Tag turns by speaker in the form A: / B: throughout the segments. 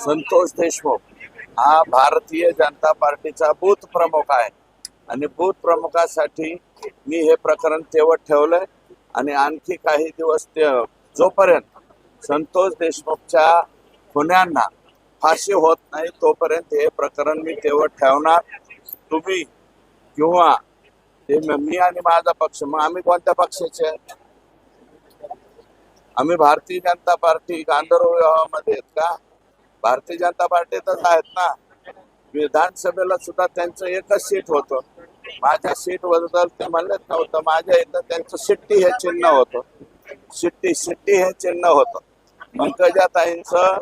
A: संतोष देशमुख हा भारतीय जनता पार्टीचा बूथ प्रमुख आहे आणि बूथ प्रमुखासाठी मी हे प्रकरण तेवढ ठेवलंय आणि आणखी काही दिवस जोपर्यंत संतोष देशमुखच्या गुन्ह्यांना फाशी होत नाही तोपर्यंत हे प्रकरण मी तेवढ ठेवणार. तुम्ही किंवा मी आणि माझा पक्ष, मग आम्ही कोणत्या पक्षाचे? आम्ही भारतीय जनता पार्टी गांधर्व विवाहामध्ये आहेत का? भारतीय जनता पार्टीतच आहेत ना. विधानसभेला सुद्धा त्यांचं एकच सीट होतं. माझ्या सीट बद्दल ते म्हणत नव्हतं. माझ्या इथं त्यांचं शिट्टी हे चिन्ह होतं. शिट्टी हे चिन्ह होतं. पंकजाताईंचं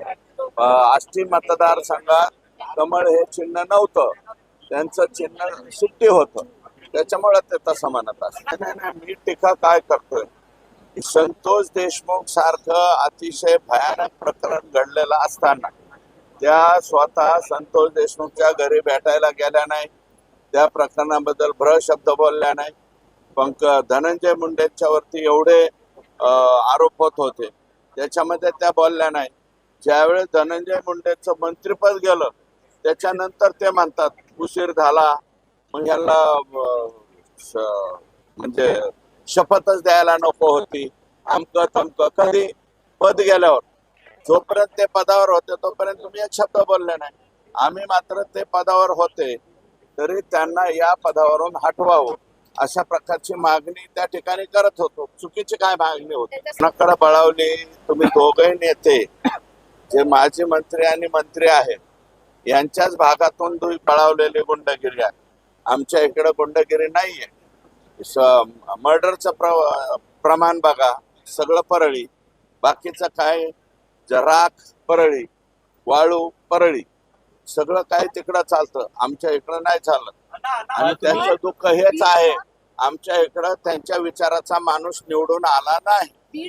A: आष्टी मतदारसंघात कमळ हे चिन्ह नव्हतं. त्यांचं चिन्ह शिट्टी होतं. त्याच्यामुळे ते तसं म्हणत असत. नाही, मी टीका काय करतोय? संतोष देशमुख सारखं अतिशय भयानक प्रकरण घडलेलं असताना त्या स्वतः संतोष देशमुखच्या घरी भेटायला गेल्या नाही. त्या प्रकरणाबद्दल शब्द बोलल्या नाही. धनंजय मुंडेंच्या वरती एवढे आरोप होत होते, त्याच्यामध्ये त्या बोलल्या नाही. ज्यावेळेस धनंजय मुंडेंचं मंत्रिपद गेलं त्याच्यानंतर ते म्हणतात उशीर झाला, मग ह्याला म्हणजे शपथच द्यायला नको होती, आमकं तमकं. कधी पद गेल्यावर? जोपर्यंत ते पदावर होते तोपर्यंत तुम्ही एक शब्द बोलले नाही. आम्ही मात्र ते पदावर होते तरी त्यांना या पदावरून हटवावं अशा प्रकारची मागणी त्या ठिकाणी करत होतो. चुकीची काय मागणी होती? कोणाकडे बळावली? तुम्ही दोघे नेते जे माजी मंत्री आणि मंत्री आहेत यांच्याच भागातून तुम्ही बळावलेली गुंडगिरी आहे. आमच्या इकडे गुंडगिरी नाहीये. मर्डरचं प्रमाण बघा, सगळं परळी. बाकीचं काय? जराख परळी, वाळू परळी, सगळं काय तिकडं चालतं. आमच्या इकडं नाही चालत. आणि त्यांचं दुःख हेच आहे, आमच्या इकडं त्यांच्या विचाराचा माणूस निवडून आला नाही.